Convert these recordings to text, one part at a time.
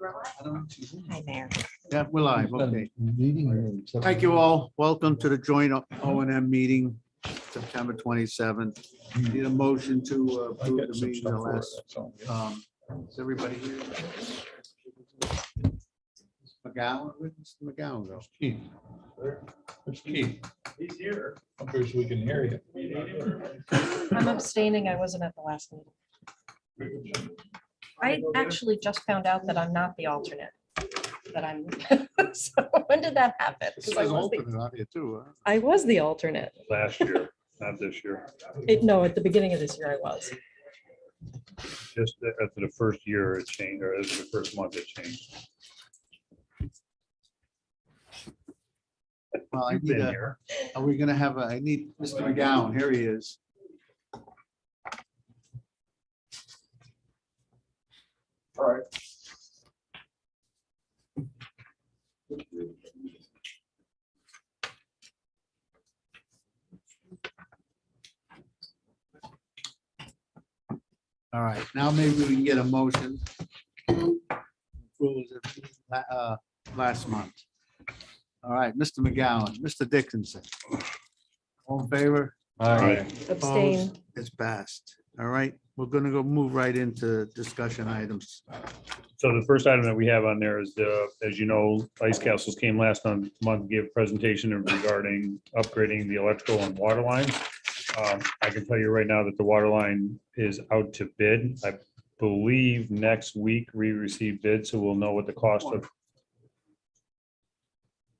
Hi there. Yeah, we're live. Okay. Thank you all. Welcome to the joint O&M meeting, September 27th. Need a motion to approve the meeting the last. Is everybody here? McGowan, where's Mr. McGowan go? Keith. There's Keith. He's here. Up here so we can hear you. I'm abstaining. I wasn't at the last meeting. I actually just found out that I'm not the alternate. That I'm, so when did that happen? This 'Cause I is was the- alternate out here too, huh? I was the alternate. Last year, not this year. No, at the beginning of this year I was. Just after the first year it changed, or after the first month it changed. Well, I You've need been a, here. are we gonna have I need Mr. McGowan. Here he is. All right. All right, now maybe we can get a motion. Last month. All right, Mr. McGowan, Mr. Dickinson. All in favor? Abstain. Opposed? It's passed. All right, we're gonna go move right into discussion items. So the first item that we have on there is, as you know, Ice Castles came last month, gave a presentation regarding upgrading the electrical and water lines. I can tell you right now that the water line is out to bid. I believe next week we receive bids, so we'll know what the cost of.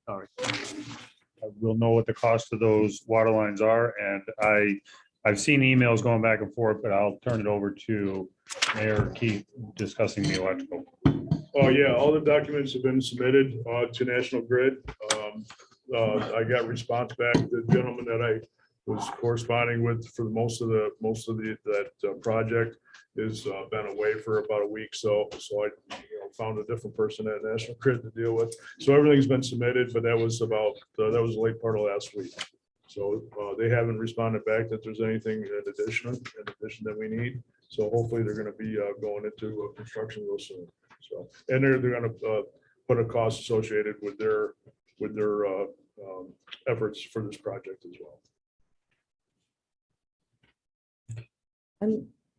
Sorry. We'll know what the cost of those water lines are, and I've seen emails going back and forth, but I'll turn it over to Mayor Keith discussing the electrical. Oh, yeah, all the documents have been submitted to National Grid. I got response back. The gentleman that I was corresponding with for most of that project has been away for about a week. So I found a different person at National Grid to deal with. So everything's been submitted, but that was the late part of last week. So they haven't responded back that there's anything in addition that we need. So hopefully they're going to be going into construction real soon. So, and they're going to put a cost associated with their efforts for this project as well.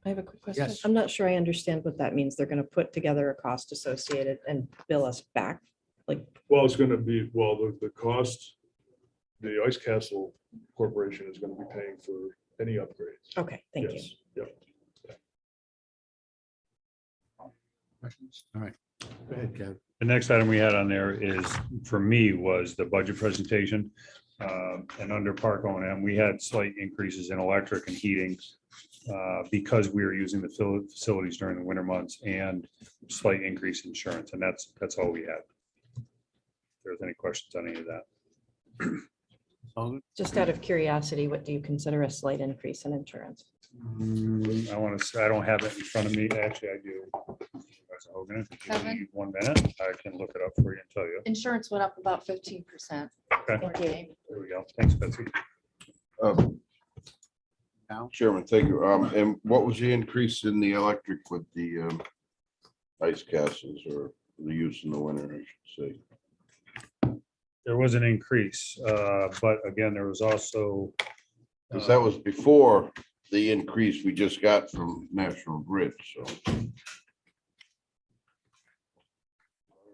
I have a quick question. Yes. I'm not sure I understand what that means. They're going to put together a cost associated and bill us back. Like, Well, it's going to be, the cost, the Ice Castle Corporation is going to be paying for any upgrades. okay, thank you. Yes. Yep. Questions? All right. Go ahead, Kev. The next item we had on there is, for me, was the budget presentation. And under Park O&M, we had slight increases in electric and heating because we were using the facilities during the winter months, and slight increase in insurance, and that's all we had. If there's any questions on any of that. All Just out of curiosity, what do you consider a slight increase in insurance? I want to say, I don't have it in front of me. Actually, I do. Supervisor Hogan, if you give me 1 minute, I can look it up for you and tell you. Insurance went up about 15%. Okay, there we go. Thanks, Betsy. Now, Chairman, thank you. And what was the increase in the electric with the ice castles, or the use in the winter, I should say? There was an increase, but again, there was also. Because that was before the increase we just got from National Grid, so. I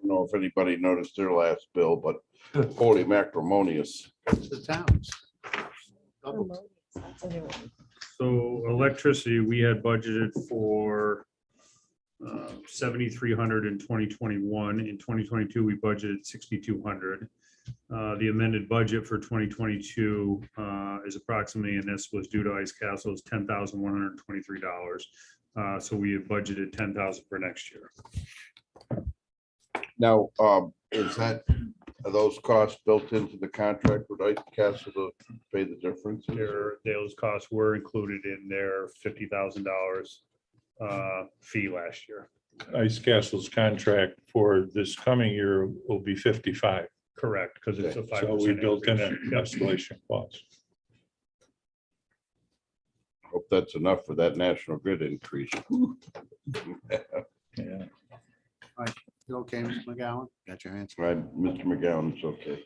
don't know if anybody noticed their last bill, but holy macrimonious. the towns. Double. That's a new one. So electricity, we had budgeted for 7,300 in 2021. In 2022, we budgeted 6,200. The amended budget for 2022 is approximately, and this was due to Ice Castle, is $10,123. So we have budgeted 10,000 for next year. Now, are those costs built into the contract with Ice Castle to pay the difference? Those costs were included in their $50,000 fee last year. Ice Castle's contract for this coming year will be 55. Correct, because it's a 5%. So we built in an increase. escalation clause. Hope that's enough for that National Grid increase. Yeah. You okay, Mr. McGowan? Got your answer? Right, Mr. McGowan, it's okay.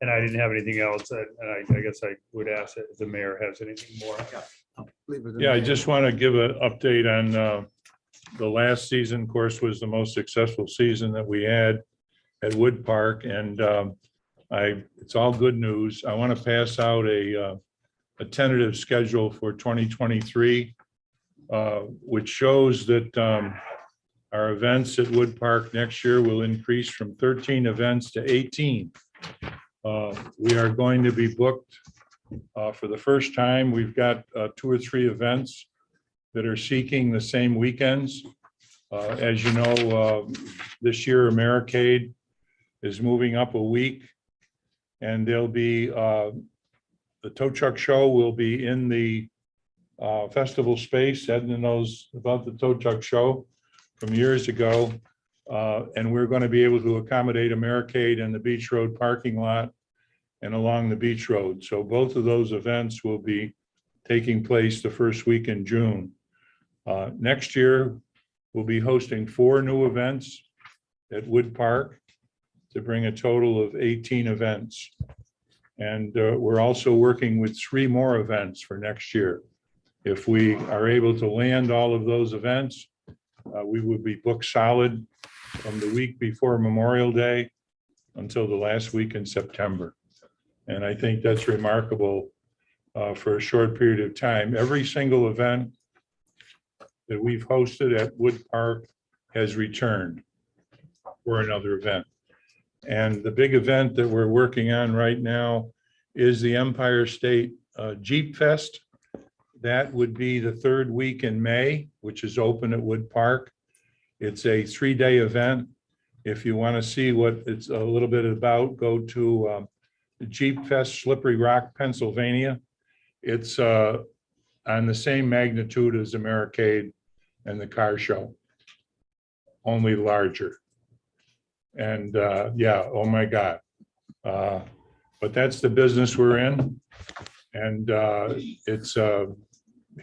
And I didn't have anything else, and I guess I would ask if the mayor has anything more. I'll leave it in Yeah, I there. just want to give an update on the last season, of course, was the most successful season that we had at Wood Park, and it's all good news. I want to pass out a tentative schedule for 2023, which shows that our events at Wood Park next year will increase from 13 events to 18. We are going to be booked for the first time. We've got 2 or 3 events that are seeking the same weekends. As you know, this year Americade is moving up a week, and there'll be the tow truck show will be in the festival space. Edna knows about the tow truck show from years ago. And we're going to be able to accommodate Americade in the Beach Road parking lot and along the beach road. So both of those events will be taking place the first week in June. Next year, we'll be hosting 4 new events at Wood Park to bring a total of 18 events. And we're also working with 3 more events for next year. If we are able to land all of those events, we would be booked solid from the week before Memorial Day until the last week in September. And I think that's remarkable for a short period of time. Every single event that we've hosted at Wood Park has returned for another event. And the big event that we're working on right now is the Empire State Jeep Fest. That would be the 3rd week in May, which is open at Wood Park. It's a 3-day event. If you want to see what it's a little bit about, go to the Jeep Fest, Slippery Rock, Pennsylvania. It's on the same magnitude as Americade and the car show, only larger. And yeah, oh my God. But that's the business we're in. And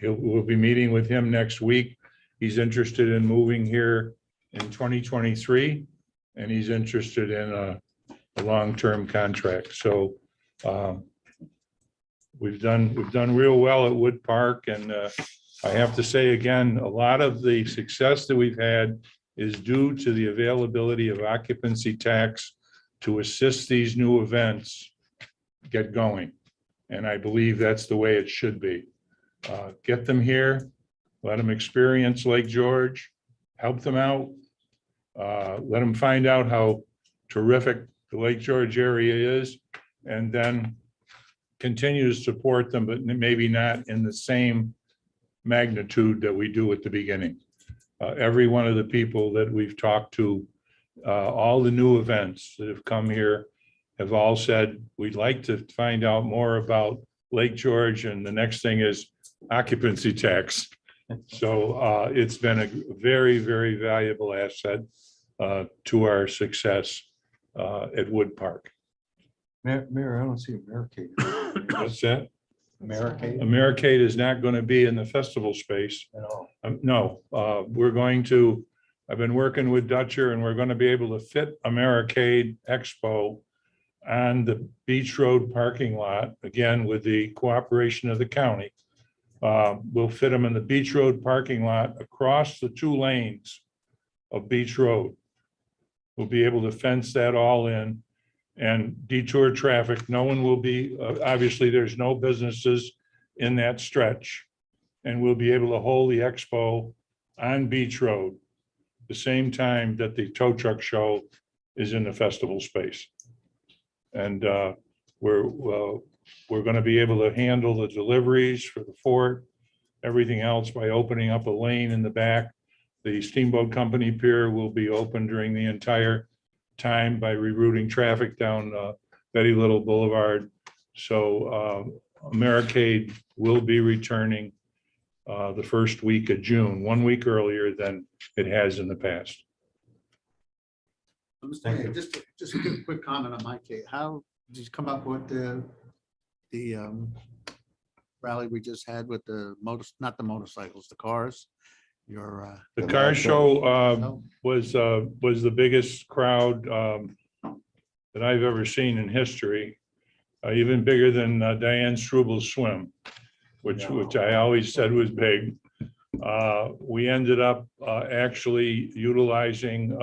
we'll be meeting with him next week. He's interested in moving here in 2023, and he's interested in a long-term contract. So we've done real well at Wood Park, and I have to say again, a lot of the success that we've had is due to the availability of occupancy tax to assist these new events get going. And I believe that's the way it should be. Get them here, let them experience Lake George, help them out, let them find out how terrific the Lake George area is, and then continue to support them, but maybe not in the same magnitude that we do at the beginning. Every one of the people that we've talked to, all the new events that have come here have all said, we'd like to find out more about Lake George, and the next thing is occupancy tax. So it's been a very, very valuable asset to our success at Wood Park. Mayor, I don't see Americade. What's that? Americade? Americade is not going to be in the festival space. No, we're going to, I've been working with Dutcher, and we're going to be able to fit Americade Expo on the Beach Road parking lot, again, with the cooperation of the county. We'll fit them in the Beach Road parking lot across the 2 lanes of Beach Road. We'll be able to fence that all in and detour traffic. No one will be, obviously, there's no businesses in that stretch. And we'll be able to hold the expo on Beach Road the same time that the tow truck show is in the festival space. And we're going to be able to handle the deliveries for the fort, everything else by opening up a lane in the back. The Steamboat Company Pier will be open during the entire time by rerouting traffic down Betty Little Boulevard. So Americade will be returning the first week of June, 1 week earlier than it has in the past. Hey, just a quick comment on my case. How did you come up with the rally we just had with the not the motorcycles, the cars? Your The car show, was the biggest crowd that I've ever seen in history, even bigger than Diane Struebel's swim, which I always said was big. We ended up actually utilizing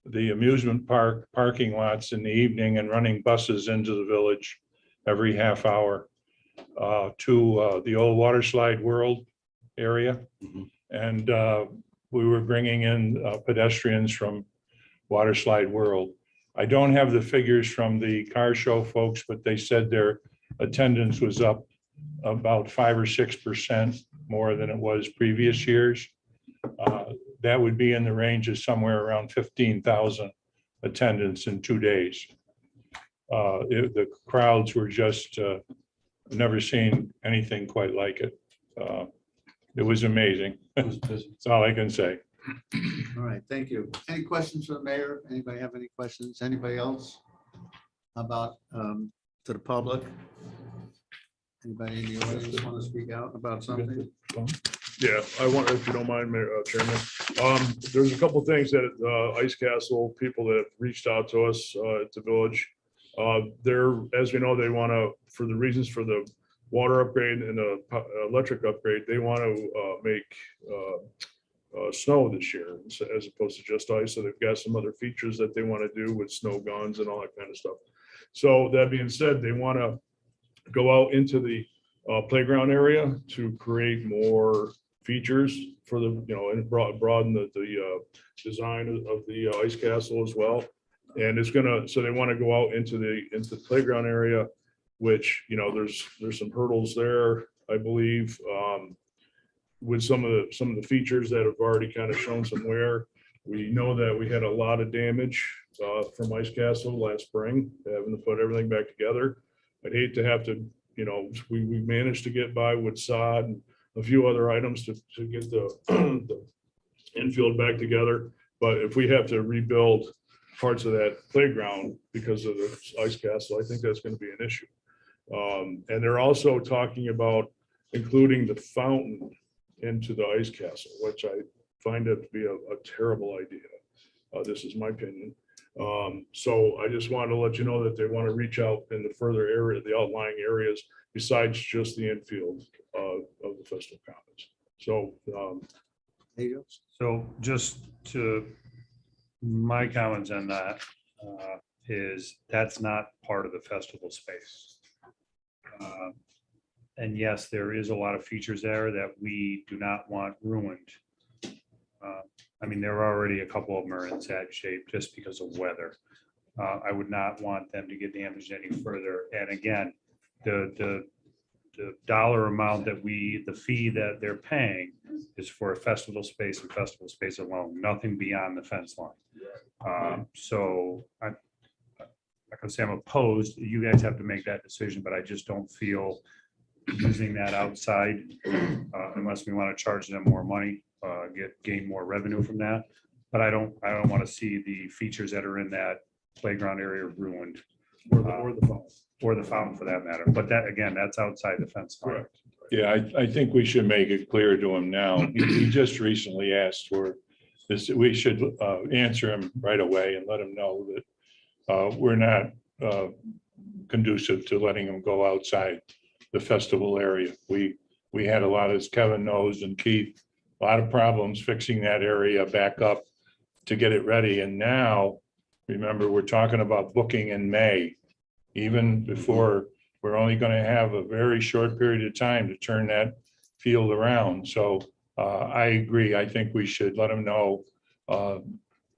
the amusement park parking lots in the evening and running buses into the village every half hour to the old water slide world area. Mhm. And we were bringing in pedestrians from water slide world. I don't have the figures from the car show folks, but they said their attendance was up about 5 or 6% more than it was previous years. That would be in the range of somewhere around 15,000 attendance in 2 days. The crowds were just, never seen anything quite like it. It was amazing. That's all I can say. All right, thank you. Any questions for the mayor? Anybody have any questions? Anybody else about, to the public? Anybody in the audience want to speak out about something? Yeah, I want, if you don't mind, Mayor, Chairman, there's a couple things that Ice Castle people that have reached out to us at the village. They're, as we know, they want to, for the reasons for the water upgrade and the electric upgrade, they want to make snow this year as opposed to just ice. So they've got some other features that they want to do with snow guns and all that kind of stuff. So that being said, they want to go out into the playground area to create more features for the, and broaden the design of the ice castle as well. And it's gonna, so they want to go out into the playground area, which, there's some hurdles there, I believe, with some of the features that have already kind of shown some wear. We know that we had a lot of damage from Ice Castle last spring, having to put everything back together. I'd hate to have to, we managed to get by with sod and a few other items to get the infield back together. But if we have to rebuild parts of that playground because of the Ice Castle, I think that's going to be an issue. And they're also talking about including the fountain into the Ice Castle, which I find it to be a terrible idea. This is my opinion. So I just wanted to let you know that they want to reach out in the further area, the outlying areas, besides just the infield of the Festival Commons. So, There you go. So just to my comments on that is that's not part of the festival space. And yes, there is a lot of features there that we do not want ruined. I mean, there are already a couple of them are in sad shape just because of weather. I would not want them to get damaged any further. And again, the dollar amount that the fee that they're paying is for a festival space and festival space alone, nothing beyond the fence line. So I can say I'm opposed. You guys have to make that decision, but I just don't feel using that outside unless we want to charge them more money, gain more revenue from that. But I don't want to see the features that are in that playground area ruined. Or the fountain for that matter. But that, again, that's outside the fence. correct. Yeah, I think we should make it clear to him now. He just recently asked for this. We should answer him right away and let him know that we're not conducive to letting him go outside the festival area. We had a lot, as Kevin knows, and Keith, a lot of problems fixing that area back up to get it ready. And now, remember, we're talking about booking in May. Even before, we're only going to have a very short period of time to turn that field around. So I agree. I think we should let them know,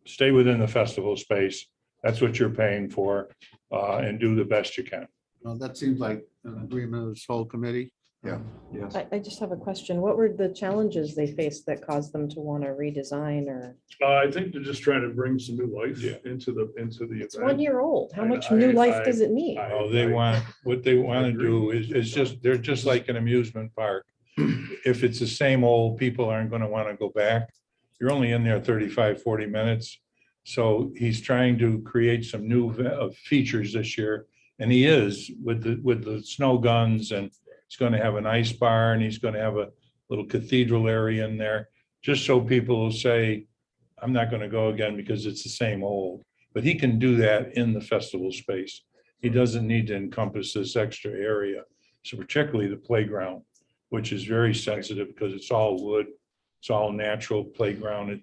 stay within the festival space. That's what you're paying for, and do the best you can. Well, that seems like an agreement of this whole committee. Yeah, yes. I just have a question. What were the challenges they faced that caused them to want to redesign or? I think they're just trying to bring some new life Yeah. into the It's event. 1 year old. How I- much I- new I- life does it need? Oh, what they want to do is just, they're just like an amusement park. If it's the same old, people aren't going to want to go back. You're only in there 35, 40 minutes. So he's trying to create some new features this year. And he is with the snow guns, and he's going to have an ice bar, and he's going to have a little cathedral area in there, just so people will say, I'm not going to go again because it's the same old, but he can do that in the festival space. He doesn't need to encompass this extra area. So particularly the playground, which is very sensitive because it's all wood, it's all natural playground.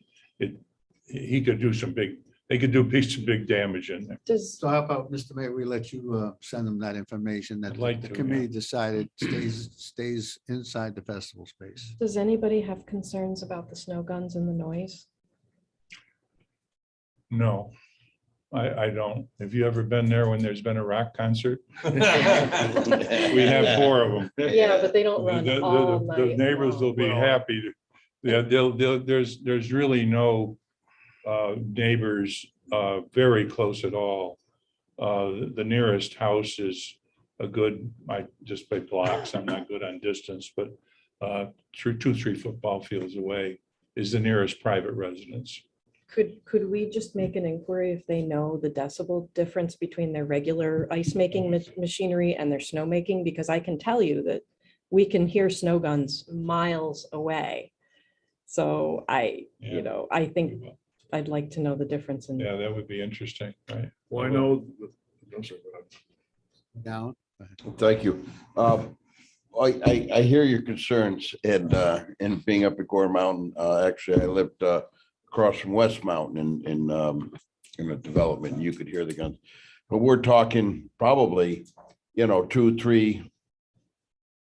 He could do some big, they could do some big damage in there. Does, So how about, Mr. Mayor, we let you send them that information that I'd like the to, committee decided stays inside the festival space. does anybody have concerns about the snow guns and the noise? No, I don't. Have you ever been there when there's been a rock concert? We have 4 of them. Yeah, but they don't run The- the- all the night neighbors will be long. happy to, yeah, there's really no neighbors very close at all. The nearest house is a good, just by blocks, I'm not good on distance, but 2-3 football fields away is the nearest private residence. Could we just make an inquiry if they know the decibel difference between their regular ice making machinery and their snow making? Because I can tell you that we can hear snow guns miles away. So I think I'd like to know the difference in. Yeah, that would be interesting, right? Well, I know. I'm sorry, go ahead. Down. Thank you. I hear your concerns and being up at Gore Mountain. Actually, I lived across from West Mountain in a development. You could hear the guns. But we're talking probably, 2, 3.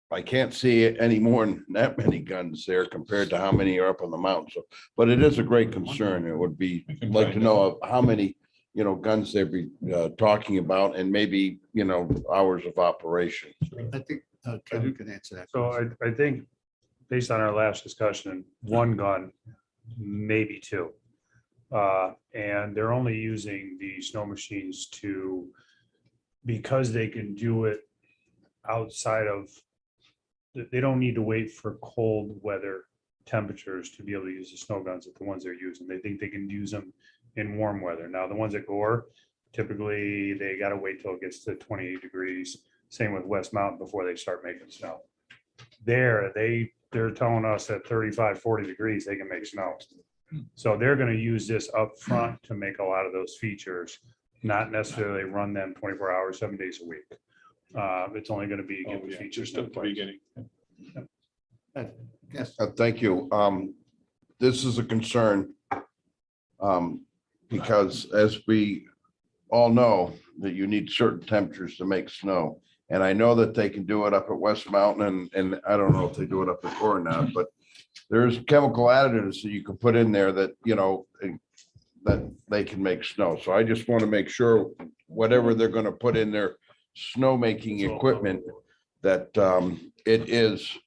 I can't see any more than that many guns there compared to how many are up on the mountain. So, but it is a great concern. It would be We can like to find know how many, guns they'd be talking about and maybe, hours of operation. I think Kevin can answer that. So I think based on our last discussion, 1 gun, maybe 2. And they're only using the snow machines because they can do it outside of, they don't need to wait for cold weather temperatures to be able to use the snow guns at the ones they're using. They think they can use them in warm weather. Now, the ones at Gore, typically they got to wait till it gets to 28 degrees. Same with West Mountain before they start making snow. They're telling us at 35, 40 degrees, they can make snow. So they're going to use this up front to make a lot of those features, not necessarily run them 24 hours, 7 days a week. It's only going to be Oh, give the yeah, features just at the beginning. Yes. Thank you. This is a concern. Because as we all know that you need certain temperatures to make snow. And I know that they can do it up at West Mountain and I don't know if they do it up at Gore or not, but there's chemical additives that you can put in there that, that they can make snow. So I just want to make sure whatever they're going to put in their snowmaking equipment, that it is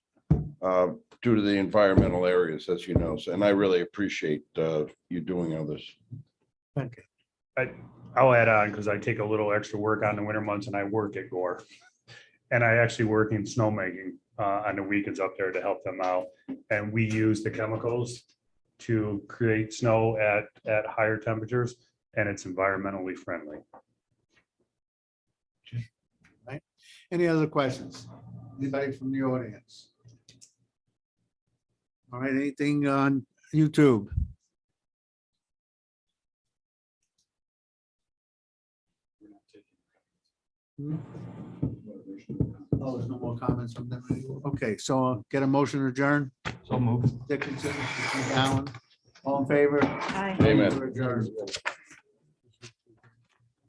due to the environmental areas, as you know. And I really appreciate you doing all this. Okay. I'll add on because I take a little extra work on the winter months and I work at Gore. And I actually work in snowmaking on the weekends up there to help them out. And we use the chemicals to create snow at higher temperatures, and it's environmentally friendly. Right. Any other questions? Anybody from the audience? All right, anything on YouTube? Oh, there's no more comments from them. Okay, so get a motion to adjourn. So moved. Dickinson, Allen, all in favor? Hi. Amen. We're adjourned.